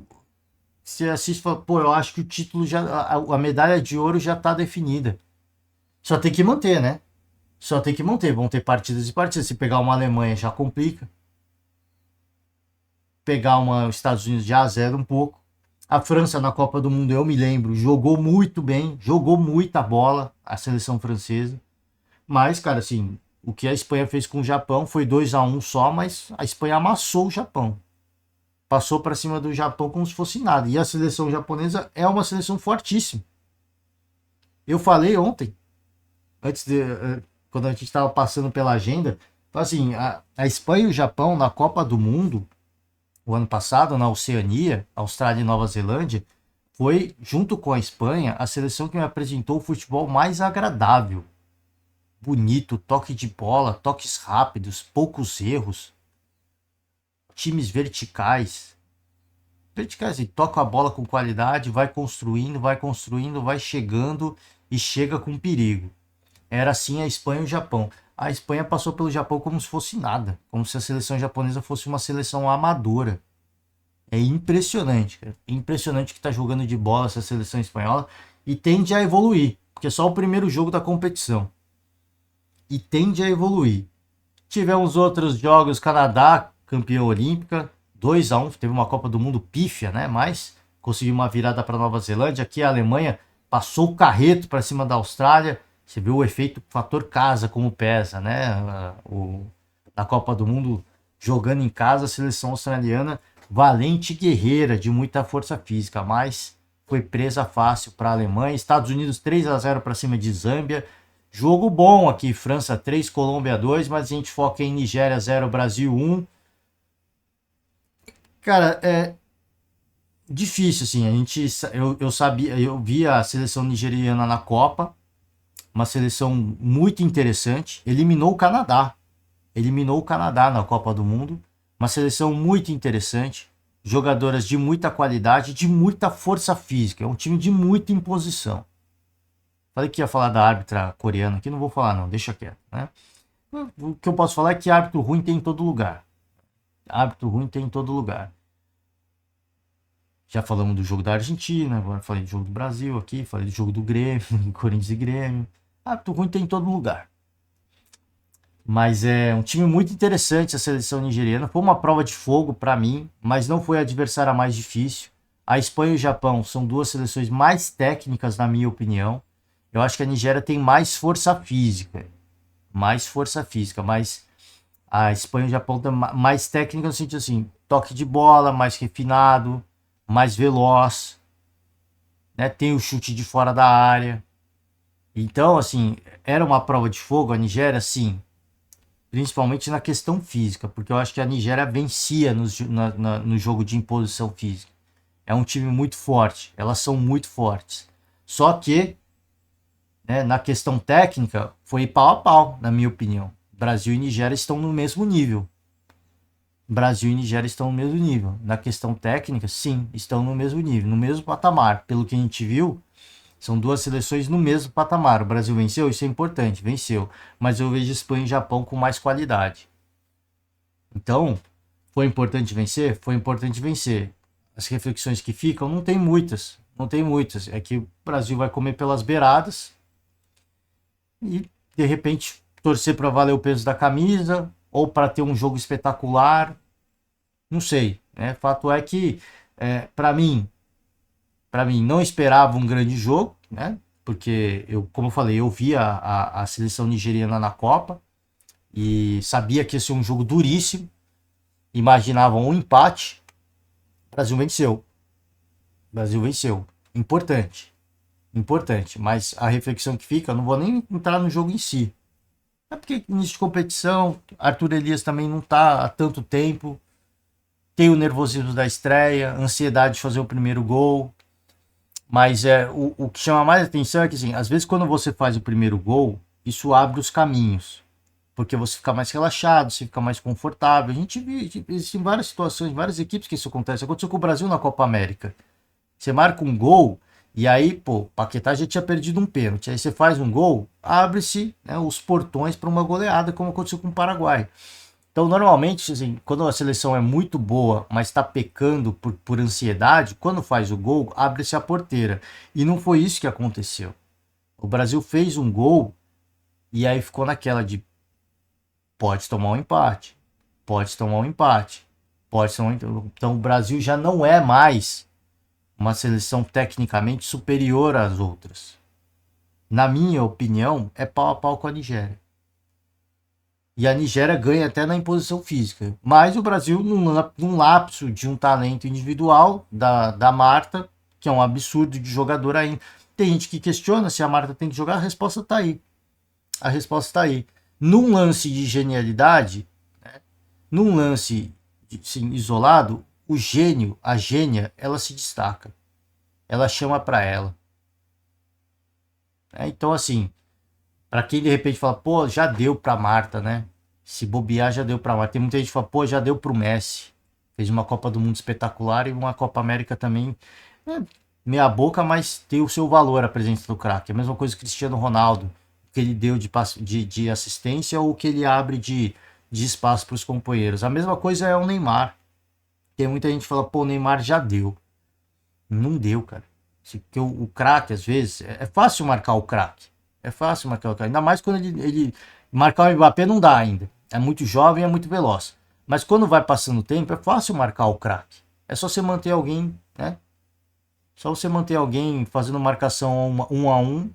você assiste e fala, pô, eu acho que o título já, a medalha de ouro já tá definida. Só tem que manter, né? Só tem que manter. Vão ter partidas e partidas. Se pegar uma Alemanha já complica. Pegar uma Estados Unidos já zera um pouco. A França na Copa do Mundo, eu me lembro, jogou muito bem, jogou muita bola, a seleção francesa. Mas, cara, assim, o que a Espanha fez com o Japão foi 2-1 só, mas a Espanha amassou o Japão. Passou para cima do Japão como se fosse nada. E a seleção japonesa é uma seleção fortíssima. Eu falei ontem, antes de, quando a gente estava passando pela agenda, assim, a Espanha e o Japão na Copa do Mundo, o ano passado, na Oceania, Austrália e Nova Zelândia, foi, junto com a Espanha, a seleção que me apresentou o futebol mais agradável. Bonito, toque de bola, toques rápidos, poucos erros, times verticais. Verticais, e toca a bola com qualidade, vai construindo, vai chegando e chega com perigo. Era assim a Espanha e o Japão. A Espanha passou pelo Japão como se fosse nada, como se a seleção japonesa fosse uma seleção amadora. É impressionante, cara. É impressionante que tá jogando de bola essa seleção espanhola e tende a evoluir, porque é só o primeiro jogo da competição. E tende a evoluir. Tivemos outros jogos, Canadá, campeã olímpica, 2-1, teve uma Copa do Mundo pífia, né? Mas conseguiu uma virada para Nova Zelândia. Aqui a Alemanha passou o carreto para cima da Austrália. Você viu o efeito fator casa como pesa, né? Na Copa do Mundo, jogando em casa, a seleção australiana valente e guerreira, de muita força física, mas foi presa fácil para a Alemanha. Estados Unidos 3-0 para cima de Zâmbia. Jogo bom aqui, França 3, Colômbia 2, mas a gente foca em Nigéria 0, Brasil 1. Cara, é difícil, assim, eu sabia, eu vi a seleção nigeriana na Copa, uma seleção muito interessante, eliminou o Canadá na Copa do Mundo, uma seleção muito interessante, jogadoras de muita qualidade, de muita força física, é um time de muita imposição. Falei que ia falar da árbitra coreana aqui, não vou falar não, deixa quieto, né? O que eu posso falar é que árbitro ruim tem em todo lugar. Árbitro ruim tem em todo lugar. Já falamos do jogo da Argentina, agora falei do jogo do Brasil aqui, falei do jogo do Grêmio, Corinthians e Grêmio. Árbitro ruim tem em todo lugar. Mas é um time muito interessante a seleção nigeriana. Foi uma prova de fogo para mim, mas não foi a adversária mais difícil. A Espanha e o Japão são duas seleções mais técnicas, na minha opinião. Eu acho que a Nigéria tem mais força física. Mas a Espanha e o Japão tem mais técnica no sentido assim, toque de bola, mais refinado, mais veloz, né? Tem o chute de fora da área. Então, assim, era uma prova de fogo a Nigéria, sim. Principalmente na questão física, porque eu acho que a Nigéria vencia no jogo de imposição física. É um time muito forte, elas são muito fortes. Só que, né, na questão técnica, foi pau a pau, na minha opinião. Brasil e Nigéria estão no mesmo nível. Brasil e Nigéria estão no mesmo nível. Na questão técnica, sim, estão no mesmo nível, no mesmo patamar. Pelo que a gente viu, são duas seleções no mesmo patamar. O Brasil venceu, isso é importante, venceu. Mas eu vejo Espanha e Japão com mais qualidade. Então, foi importante vencer? Foi importante vencer. As reflexões que ficam, não tem muitas. Não tem muitas. É que o Brasil vai comer pelas beiradas e, de repente, torcer para valer o peso da camisa ou para ter um jogo espetacular. Não sei. Né? Fato é que, para mim, para mim, não esperava um grande jogo, né? Porque, como eu falei, eu vi a seleção nigeriana na Copa e sabia que ia ser um jogo duríssimo. Imaginava um empate. O Brasil venceu. O Brasil venceu. Importante. Importante. Mas a reflexão que fica, eu não vou nem entrar no jogo em si. É porque início de competição, Arthur Elias também não tá há tanto tempo. Tem o nervosismo da estreia, ansiedade de fazer o primeiro gol. Mas o que chama mais atenção é que, assim, às vezes quando você faz o primeiro gol, isso abre os caminhos. Porque você fica mais relaxado, você fica mais confortável. A gente viu, existem várias situações, várias equipes que isso acontece. Aconteceu com o Brasil na Copa América. Você marca um gol, e aí, pô, Paquetá já tinha perdido um pênalti. Aí você faz um gol, abre-se, né, os portões para uma goleada, como aconteceu com o Paraguai. Então, normalmente, assim, quando a seleção é muito boa, mas está pecando por ansiedade, quando faz o gol, abre-se a porteira. E não foi isso que aconteceu. O Brasil fez um gol e aí ficou naquela de pode tomar um empate, pode tomar um empate, pode tomar um empate. Então, o Brasil já não é mais uma seleção tecnicamente superior às outras. Na minha opinião, é pau a pau com a Nigéria. E a Nigéria ganha até na imposição física. Mas o Brasil, num lapso de um talento individual da Marta, que é um absurdo de jogador ainda. Tem gente que questiona se a Marta tem que jogar, a resposta está aí. A resposta está aí. Num lance de genialidade, né, num lance assim, isolado, o gênio, a gênia, ela se destaca. Ela chama para ela. Então, assim, para quem de repente fala, pô, já deu pra Marta, né? Se bobear, já deu pra Marta. Tem muita gente que fala, pô, já deu pro Messi. Fez uma Copa do Mundo espetacular e uma Copa América também. Meia boca, mas tem o seu valor a presença do craque. A mesma coisa que o Cristiano Ronaldo, o que ele deu de assistência ou o que ele abre de espaço para os companheiros. A mesma coisa é o Neymar. Tem muita gente que fala, pô, o Neymar já deu. Não deu, cara. Porque o craque, às vezes, é fácil marcar o craque. É fácil marcar o craque. Ainda mais quando ele marcar o Mbappé não dá ainda. É muito jovem, é muito veloz. Mas quando vai passando o tempo, é fácil marcar o craque. É só você manter alguém, né? Só você manter alguém fazendo marcação 1 a 1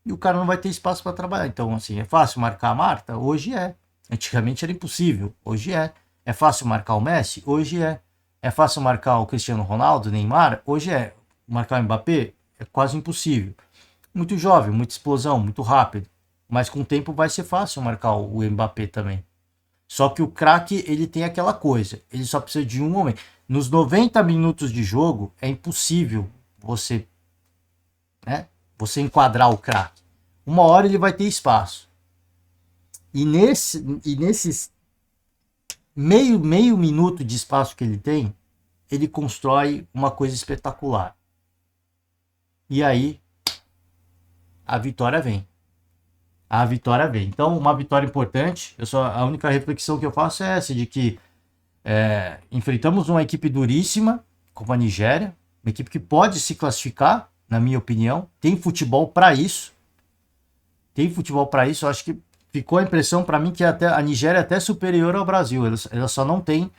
e o cara não vai ter espaço para trabalhar. Então, assim, é fácil marcar a Marta? Hoje é. Antigamente era impossível. Hoje é. É fácil marcar o Messi? Hoje é. É fácil marcar o Cristiano Ronaldo, Neymar? Hoje é. Marcar o Mbappé? É quase impossível. Muito jovem, muita explosão, muito rápido. Mas com o tempo vai ser fácil marcar o Mbappé também. Só que o craque, ele tem aquela coisa. Ele só precisa de um momento. Nos 90 minutos de jogo, é impossível você, né, você enquadrar o craque. Uma hora ele vai ter espaço. E nesses meio minuto de espaço que ele tem, ele constrói uma coisa espetacular. E aí, a vitória vem. A vitória vem. Então, uma vitória importante. A única reflexão que eu faço é essa, de que enfrentamos uma equipe duríssima, como a Nigéria, uma equipe que pode se classificar, na minha opinião. Tem futebol para isso. Tem futebol para isso. Eu acho que ficou a impressão para mim que até a Nigéria é até superior ao Brasil. Ela só não tem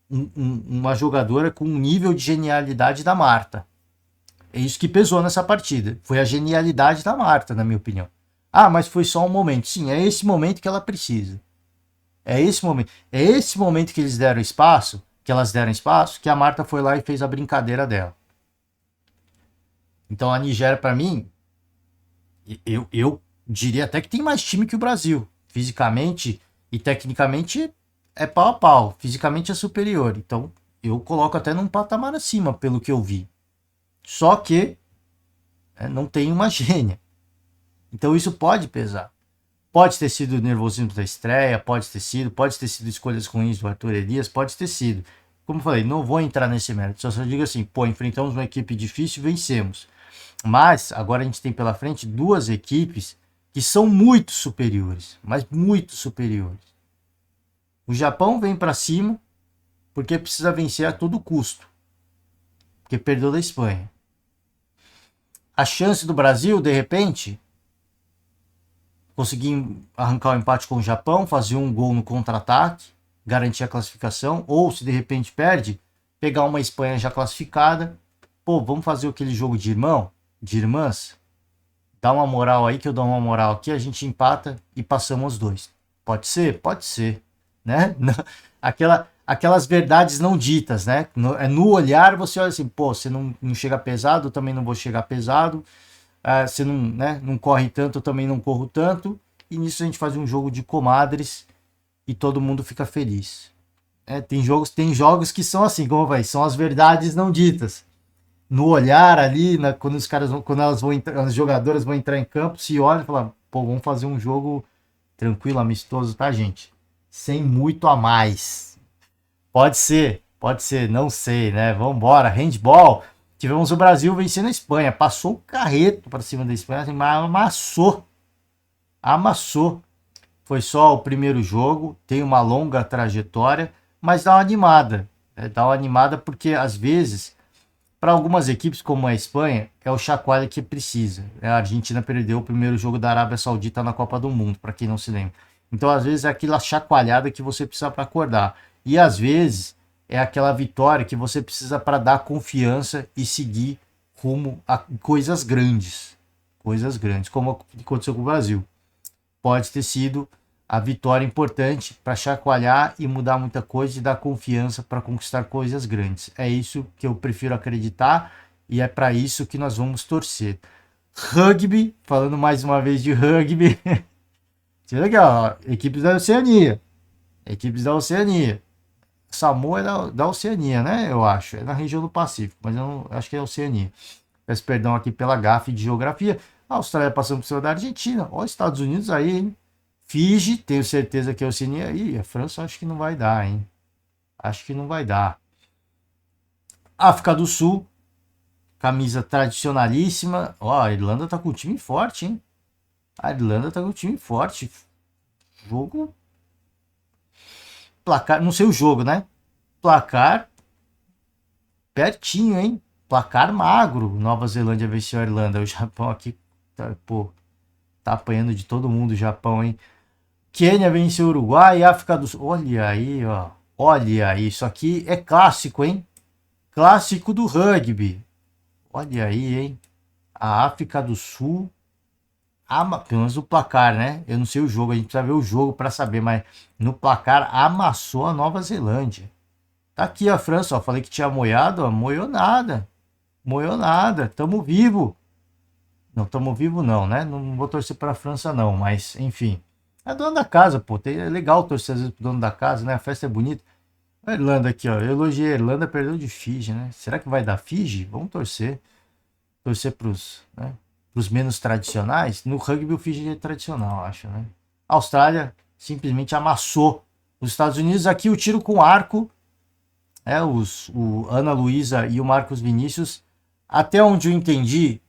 uma jogadora com um nível de genialidade da Marta. É isso que pesou nessa partida. Foi a genialidade da Marta, na minha opinião. Ah, mas foi só um momento. Sim, é esse momento que ela precisa. É esse momento. É esse momento que eles deram espaço, que elas deram espaço, que a Marta foi lá e fez a brincadeira dela. Então a Nigéria, para mim, eu diria até que tem mais time que o Brasil. Fisicamente e tecnicamente é pau a pau. Fisicamente é superior. Então eu coloco até num patamar acima, pelo que eu vi. Só que não tem uma gênia. Então isso pode pesar. Pode ter sido o nervosismo da estreia, pode ter sido escolhas ruins do Arthur Elias, pode ter sido. Como eu falei, não vou entrar nesse mérito, só digo assim, pô, enfrentamos uma equipe difícil e vencemos. Mas agora a gente tem pela frente duas equipes que são muito superiores, mas muito superiores. O Japão vem para cima porque precisa vencer a todo custo, porque perdeu da Espanha. A chance do Brasil, de repente, conseguir arrancar o empate com o Japão, fazer um gol no contra-ataque, garantir a classificação, ou se de repente perde, pegar uma Espanha já classificada pô, vamos fazer aquele jogo de irmão, de irmãs? Dá uma moral aí que eu dou uma moral aqui, a gente empata e passamos os dois. Pode ser? Pode ser, né? Aquelas verdades não ditas, né? No olhar você olha assim, pô, você não chega pesado, eu também não vou chegar pesado, você não, né, não corre tanto, eu também não corro tanto, e nisso a gente faz um jogo de comadres e todo mundo fica feliz. Tem jogos que são assim, como vai, são as verdades não ditas. No olhar ali, quando os caras quando elas vão entrar, as jogadoras vão entrar em campo, se olham e falam, pô, vamos fazer um jogo tranquilo, amistoso, tá, gente? Sem muito a mais. Pode ser, não sei, né? Vambora, handball. Tivemos o Brasil vencendo a Espanha, passou o carreto para cima da Espanha, assim, mas amassou. Foi só o primeiro jogo, tem uma longa trajetória, mas dá uma animada. Dá uma animada porque, às vezes, para algumas equipes, como a Espanha, é o chacoalho que precisa. A Argentina perdeu o primeiro jogo da Arábia Saudita na Copa do Mundo, para quem não se lembra. Então, às vezes, é aquela chacoalhada que você precisa para acordar. E, às vezes, é aquela vitória que você precisa para dar confiança e seguir rumo a coisas grandes. Coisas grandes, como aconteceu com o Brasil. Pode ter sido a vitória importante para chacoalhar e mudar muita coisa e dar confiança para conquistar coisas grandes. É isso que eu prefiro acreditar e é para isso que nós vamos torcer. Rugby, falando mais uma vez de rugby. Legal, equipes da Oceania. Equipes da Oceania. Samoa é da Oceania, né? Eu acho. É na região do Pacífico, mas eu não, acho que é Oceania. Peço perdão aqui pela gafe de geografia. A Austrália passando por cima da Argentina. Olha os Estados Unidos aí, hein? Fiji, tenho certeza que é Oceania. Ih, a França acho que não vai dar, hein? Acho que não vai dar. África do Sul, camisa tradicionalíssima. Ó, a Irlanda tá com um time forte, hein? A Irlanda tá com um time forte. Jogo. Placar, não sei o jogo, né? Placar pertinho, hein? Placar magro. Nova Zelândia venceu a Irlanda. O Japão aqui, pô, tá apanhando de todo mundo o Japão, hein? Quênia venceu o Uruguai e África do Sul. Olha aí, ó. Olha aí, isso aqui é clássico, hein? Clássico do rugby. Olha aí, hein? A África do Sul, pelo menos o placar, né? Eu não sei o jogo, a gente precisa ver o jogo para saber, mas no placar amassou a Nova Zelândia. Tá aqui a França, ó. Falei que tinha moiado, ó. Moiou nada. Moiou nada. Tamo vivo. Não, tamo vivo não, né? Não vou torcer para a França não, mas enfim. É dono da casa, pô. É legal torcer às vezes pro dono da casa, né? A festa é bonita. A Irlanda aqui, ó. Eu elogiei a Irlanda, perdeu de Fiji, né? Será que vai dar Fiji? Vamos torcer. Torcer pros, né, pros menos tradicionais. No rugby o Fiji é tradicional, acho, né? A Austrália simplesmente amassou os Estados Unidos. Aqui o tiro com arco. O Ana Luísa e o Marcos Vinícius. Até onde eu entendi,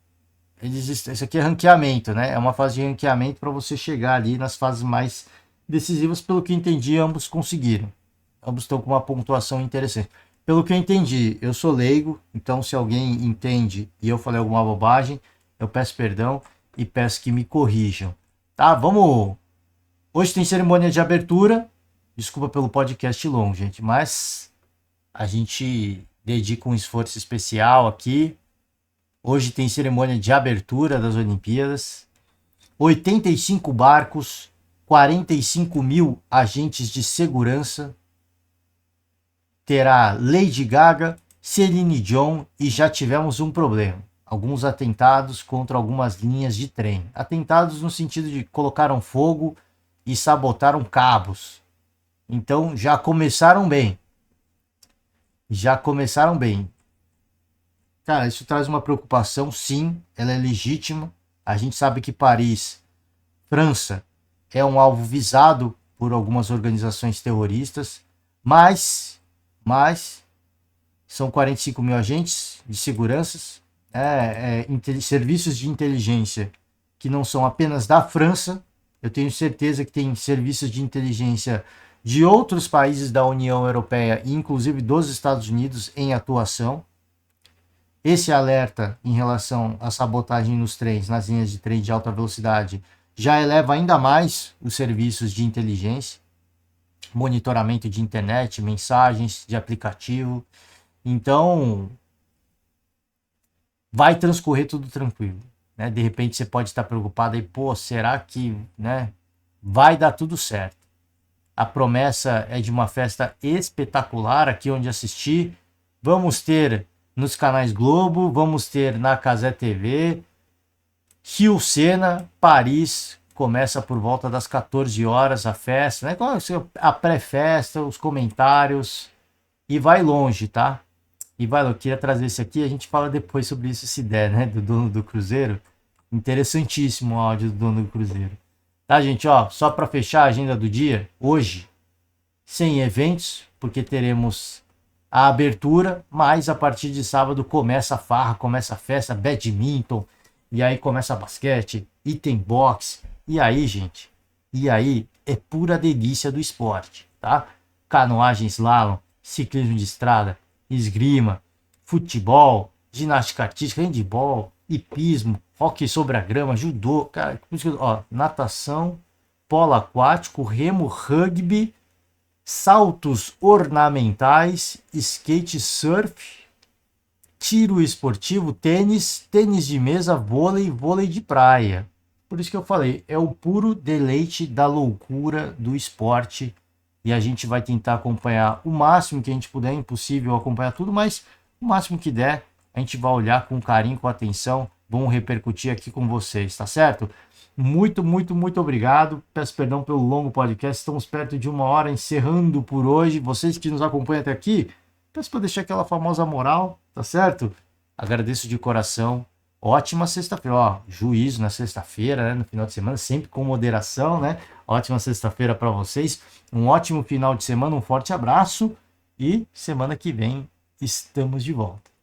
isso aqui é ranqueamento, né? É uma fase de ranqueamento para você chegar ali nas fases mais decisivas. Pelo que eu entendi, ambos conseguiram. Ambos estão com uma pontuação interessante. Pelo que eu entendi, eu sou leigo, então se alguém entende e eu falei alguma bobagem, eu peço perdão e peço que me corrijam. Tá, vamos. Hoje tem cerimônia de abertura. Desculpa pelo podcast longo, gente, mas a gente dedica um esforço especial aqui. Hoje tem cerimônia de abertura das Olimpíadas. 85 barcos, 45 mil agentes de segurança. Terá Lady Gaga, Celine Dion e já tivemos um problema. Alguns atentados contra algumas linhas de trem. Atentados no sentido de colocaram fogo e sabotaram cabos. Então já começaram bem. Já começaram bem. Cara, isso traz uma preocupação, sim, ela é legítima. A gente sabe que Paris, França, é um alvo visado por algumas organizações terroristas, mas são 45 mil agentes de segurança, serviços de inteligência que não são apenas da França. Eu tenho certeza que tem serviços de inteligência de outros países da União Europeia e inclusive dos Estados Unidos em atuação. Esse alerta em relação à sabotagem nos trens, nas linhas de trem de alta velocidade, já eleva ainda mais os serviços de inteligência, monitoramento de internet, mensagens de aplicativo. Então, vai transcorrer tudo tranquilo, né? De repente você pode estar preocupado aí, pô, será que, né, vai dar tudo certo? A promessa é de uma festa espetacular aqui onde assisti. Vamos ter nos canais Globo, vamos ter na Cazé TV, Rio Sena, Paris, começa por volta das 14 horas a festa, né? A pré-festa, os comentários, e vai longe, tá? E vai, eu queria trazer isso aqui, a gente fala depois sobre isso se der, né? Do dono do Cruzeiro. Interessantíssimo o áudio do dono do Cruzeiro. Tá, gente? Ó, só para fechar a agenda do dia, hoje, sem eventos, porque teremos a abertura, mas a partir de sábado começa a farra, começa a festa, badminton, e aí começa basquete, item box, e aí, gente, e aí é pura delícia do esporte, tá? Canoagem, slalom, ciclismo de estrada, esgrima, futebol, ginástica artística, handebol, hipismo, hóquei sobre a grama, judô, cara, ó, natação, polo aquático, remo, rugby, saltos ornamentais, skate, surf, tiro esportivo, tênis, tênis de mesa, vôlei, vôlei de praia. Por isso que eu falei, é o puro deleite da loucura do esporte e a gente vai tentar acompanhar o máximo que a gente puder. É impossível acompanhar tudo, mas o máximo que der, a gente vai olhar com carinho, com atenção, vamos repercutir aqui com vocês, tá certo? Muito, muito, muito obrigado. Peço perdão pelo longo podcast. Estamos perto de 1 hora, encerrando por hoje. Vocês que nos acompanham até aqui, peço para deixar aquela famosa moral, tá certo? Agradeço de coração. Ótima sexta-feira. Ó, juízo na sexta-feira, né? No final de semana, sempre com moderação, né? Ótima sexta-feira para vocês. Um ótimo final de semana, um forte abraço. E semana que vem estamos de volta.